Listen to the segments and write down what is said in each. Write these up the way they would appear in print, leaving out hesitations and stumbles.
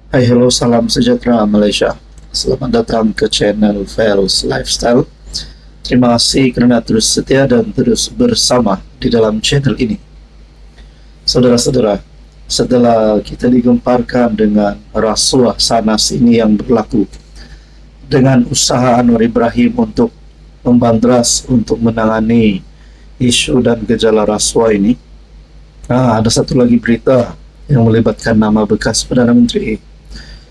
Hai, hello, salam sejahtera Malaysia. Selamat datang ke channel Fels Lifestyle. Terima kasih kerana terus setia dan terus bersama di dalam channel ini. Saudara-saudara, setelah kita digemparkan dengan rasuah sana sini yang berlaku, dengan usaha Anwar Ibrahim untuk membandras untuk menangani isu dan gejala rasuah ini, ada satu lagi berita yang melibatkan nama bekas Perdana Menteri.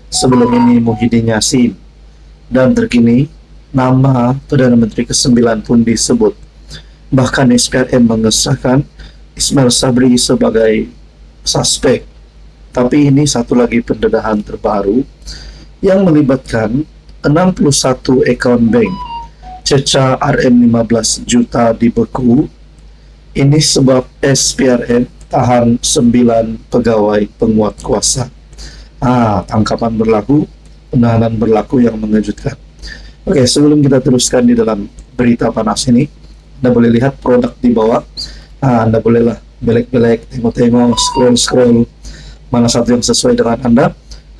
Sebelum ini Muhyiddin Yassin, dan terkini nama Perdana Menteri ke-9 pun disebut. Bahkan SPRM mengesahkan Ismail Sabri sebagai suspek. Tapi ini satu lagi pendedahan terbaru yang melibatkan 61 akaun bank, cecah RM15 juta dibeku. Ini sebab SPRM tahan 9 pegawai penguat kuasa. Tangkapan berlaku, penahanan berlaku yang mengejutkan. Oke, sebelum kita teruskan di dalam berita panas ini, Anda boleh lihat produk di bawah. Anda bolehlah belek-belek, tengok-tengok, scroll-scroll, mana satu yang sesuai dengan Anda.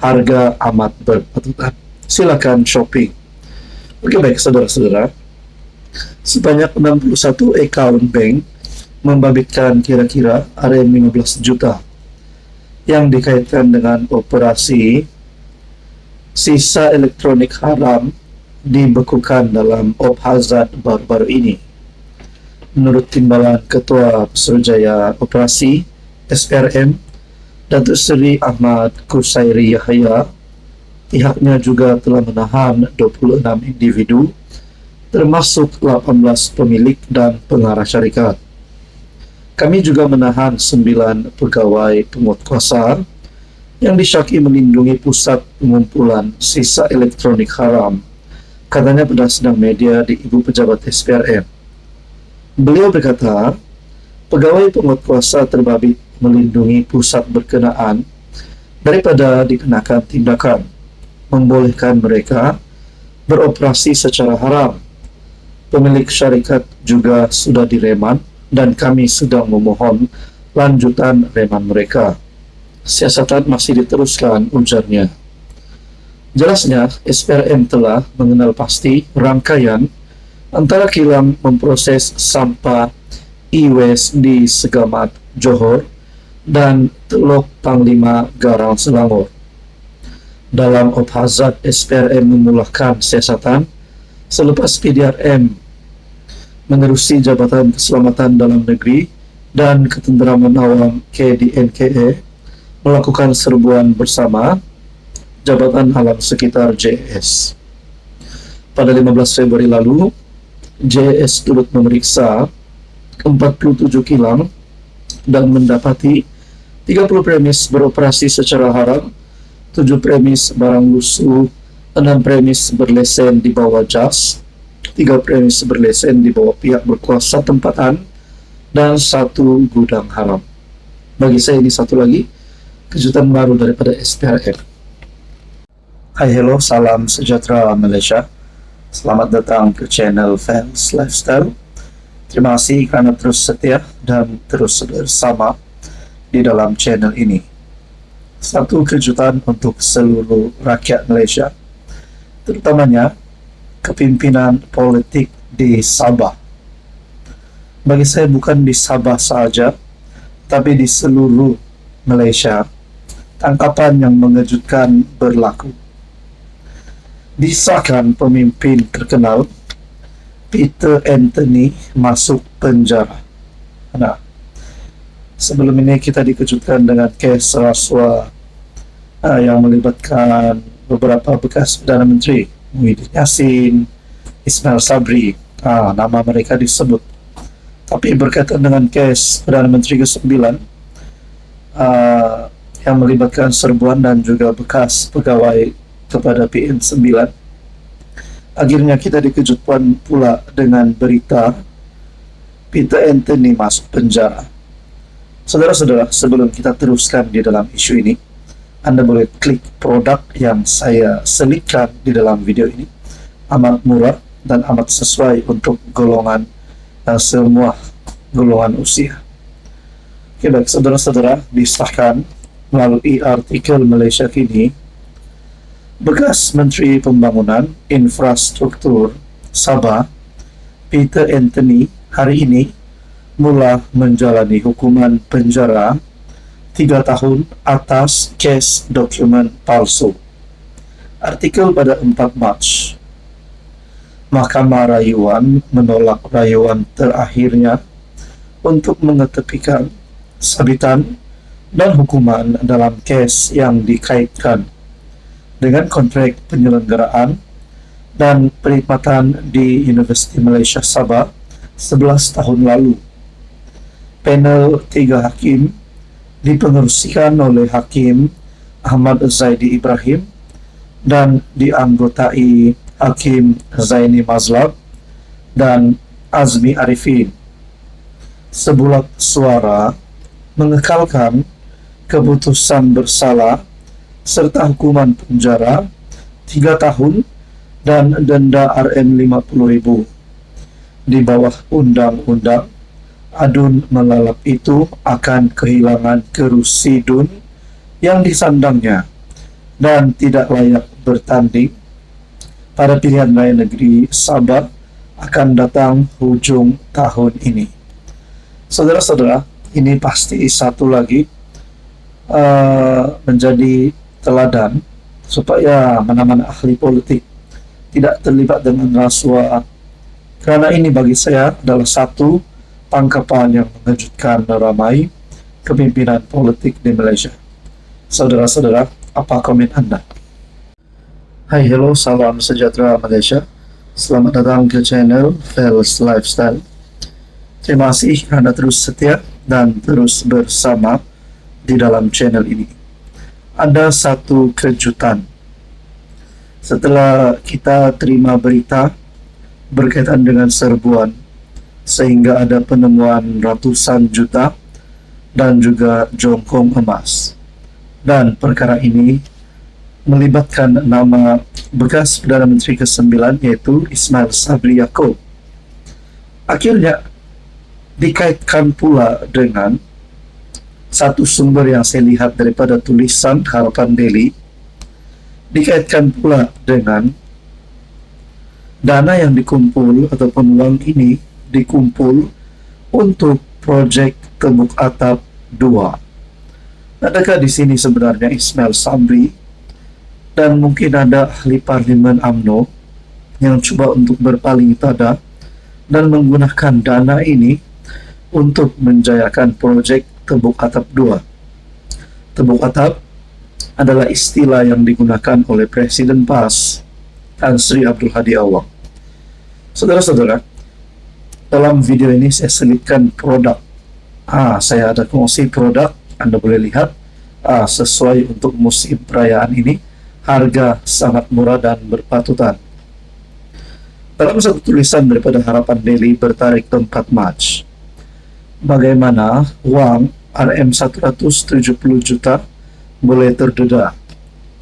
Harga amat berpatutan. Silakan shopping. Oke, baik saudara-saudara. Sebanyak 61 account bank membabitkan kira-kira RM15 juta yang dikaitkan dengan operasi sisa elektronik haram dibekukan dalam Op Hazard baru-baru ini. Menurut Timbalan Ketua Pesuruhjaya Operasi SPRM, Datuk Seri Ahmad Kusairi Yahya, pihaknya juga telah menahan 26 individu, termasuk 18 pemilik dan pengarah syarikat. Kami juga menahan 9 pegawai penguat kuasa yang disyaki melindungi pusat pengumpulan sisa elektronik haram, katanya pada sidang media di Ibu Pejabat SPRM. Beliau berkata, pegawai penguat kuasa terbabit melindungi pusat berkenaan daripada dikenakan tindakan membolehkan mereka beroperasi secara haram. Pemilik syarikat juga sudah direman dan kami sedang memohon lanjutan reman mereka. Siasatan masih diteruskan, ujarnya. Jelasnya, SPRM telah mengenal pasti rangkaian antara kilang memproses sampah e-waste di Segamat, Johor dan Teluk Panglima Garang, Selangor. Dalam Op Hazard, SPRM memulahkan siasatan selepas PDRM menerusi Jabatan Keselamatan Dalam Negeri dan Ketenteraman Awam KDNKA melakukan serbuan bersama Jabatan Alam Sekitar JS. Pada 15 Februari lalu, JS turut memeriksa 47 kilang dan mendapati 30 premis beroperasi secara haram, 7 premis barang lusuh, 6 premis berlesen di bawah JAS, 3 premis berlesen di bawah pihak berkuasa tempatan, dan 1 gudang haram. Bagi saya ini satu lagi kejutan baru daripada SPRM. Hai, hello, salam sejahtera Malaysia. Selamat datang ke channel Fels Lifestyle. Terima kasih kerana terus setia dan terus bersama di dalam channel ini. Satu kejutan untuk seluruh rakyat Malaysia, terutamanya kepimpinan politik di Sabah. Bagi saya bukan di Sabah sahaja, tapi di seluruh Malaysia, tangkapan yang mengejutkan berlaku. Disahkan pemimpin terkenal Peter Anthony masuk penjara. Sebelum ini kita dikejutkan dengan kes rasuah yang melibatkan beberapa bekas Perdana Menteri, Muhyiddin Yassin, Ismail Sabri, nama mereka disebut. Tapi berkaitan dengan kes Perdana Menteri ke-9 yang melibatkan serbuan dan juga bekas pegawai kepada PM9, akhirnya kita dikejutkan pula dengan berita Peter Anthony masuk penjara. Saudara-saudara, sebelum kita teruskan di dalam isu ini, Anda boleh klik produk yang saya selipkan di dalam video ini. Amat murah dan amat sesuai untuk golongan semua golongan usia. Oke, baik saudara-saudara, disahkan melalui artikel Malaysia Kini Bekas Menteri Pembangunan Infrastruktur Sabah, Peter Anthony, hari ini mula menjalani hukuman penjara 3 tahun atas kes dokumen palsu. Artikel pada 4 Mac. Mahkamah Rayuan menolak rayuan terakhirnya untuk mengetepikan sabitan dan hukuman dalam kes yang dikaitkan dengan kontrak penyelenggaraan dan perkhidmatan di Universiti Malaysia Sabah 11 tahun lalu. Panel 3 hakim dipengerusikan oleh Hakim Ahmad Zaidi Ibrahim dan dianggotai Hakim Zaini Mazlab dan Azmi Arifin. Sebulat suara mengekalkan keputusan bersalah serta hukuman penjara 3 tahun dan denda RM50.000. Di bawah undang-undang, adun melalap itu akan kehilangan kerusidun yang disandangnya dan tidak layak bertanding pada pilihan raya negeri Sabah akan datang hujung tahun ini. Saudara-saudara, ini pasti satu lagi menjadi teladan supaya mana-mana ahli politik tidak terlibat dengan rasuah, karena ini bagi saya adalah satu tangkapan yang mengejutkan ramai kepimpinan politik di Malaysia. Saudara-saudara, apa komen Anda? Hai, hello, salam sejahtera Malaysia. Selamat datang ke channel Fels Lifestyle. Terima kasih karena terus setia dan terus bersama di dalam channel ini. Ada satu kejutan. Setelah kita terima berita berkaitan dengan serbuan, sehingga ada penemuan ratusan juta dan juga jongkong emas. Dan perkara ini melibatkan nama bekas Perdana Menteri ke-9 yaitu Ismail Sabri Yaakob. Akhirnya dikaitkan pula dengan satu sumber yang saya lihat daripada tulisan Harapan Daily, dikaitkan pula dengan dana yang dikumpul ataupun uang ini dikumpul untuk proyek Tembok Atap 2. Adakah di sini sebenarnya Ismail Sabri dan mungkin ada ahli parlimen UMNO yang coba untuk berpaling tada dan menggunakan dana ini untuk menjayakan proyek Tembok Atap 2. Tembok Atap adalah istilah yang digunakan oleh Presiden PAS Tan Sri Abdul Hadi Awang. Saudara-saudara, dalam video ini saya selipkan produk. Saya ada kongsi produk, Anda boleh lihat sesuai untuk musim perayaan ini. Harga sangat murah dan berpatutan. Dalam satu tulisan daripada Harapan Daily bertarik 4 Mac, bagaimana uang RM170 juta boleh terdedah.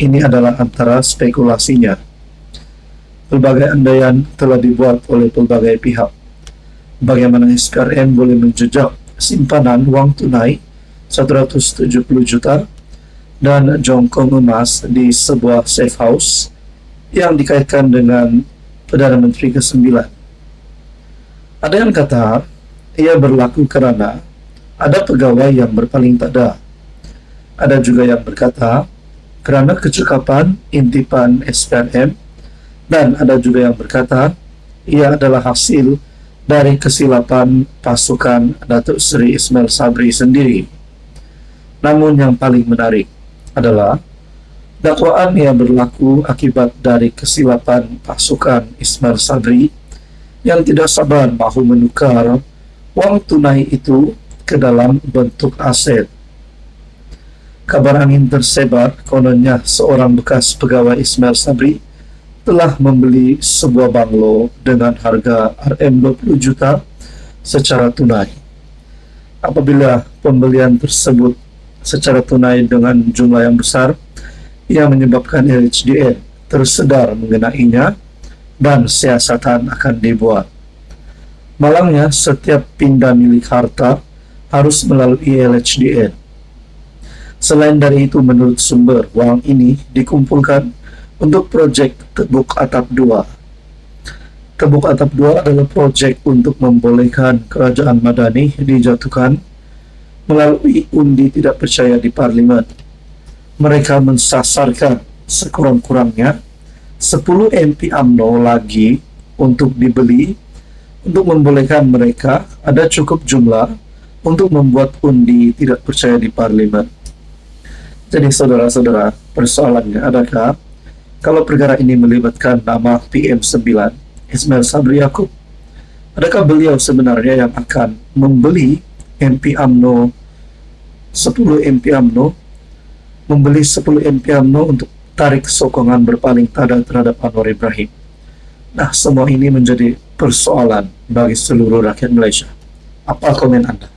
Ini adalah antara spekulasinya. Pelbagai andaian telah dibuat oleh pelbagai pihak. Bagaimana SPRM boleh menjejak simpanan uang tunai 170 juta dan jongkong emas di sebuah safe house yang dikaitkan dengan Perdana Menteri ke-9. Ada yang kata ia berlaku kerana ada pegawai yang berpaling tada. Ada juga yang berkata kerana kecekapan intipan SPRM, dan ada juga yang berkata ia adalah hasil dari kesilapan pasukan Datuk Seri Ismail Sabri sendiri. Namun yang paling menarik adalah dakwaan yang berlaku akibat dari kesilapan pasukan Ismail Sabri yang tidak sabar mahu menukar wang tunai itu ke dalam bentuk aset. Kabar angin tersebar kononnya seorang bekas pegawai Ismail Sabri telah membeli sebuah banglo dengan harga RM20 juta secara tunai. Apabila pembelian tersebut secara tunai dengan jumlah yang besar, ia menyebabkan LHDN tersedar mengenainya dan siasatan akan dibuat. Malangnya, setiap pindah milik harta harus melalui LHDN. Selain dari itu, menurut sumber, wang ini dikumpulkan Untuk proyek Tebuk Atap 2. Tebuk Atap 2 adalah proyek untuk membolehkan kerajaan Madani dijatuhkan melalui undi tidak percaya di parlimen. Mereka mensasarkan sekurang-kurangnya 10 MP UMNO lagi untuk dibeli untuk membolehkan mereka ada cukup jumlah untuk membuat undi tidak percaya di parlimen. Jadi saudara-saudara, persoalannya adakah kalau perkara ini melibatkan nama PM9 Ismail Sabri Yaakob, adakah beliau sebenarnya yang akan membeli MP UMNO 10 MP UMNO, membeli 10 MP UMNO untuk tarik sokongan berpaling terhadap Anwar Ibrahim? Nah, semua ini menjadi persoalan bagi seluruh rakyat Malaysia. Apa komen Anda?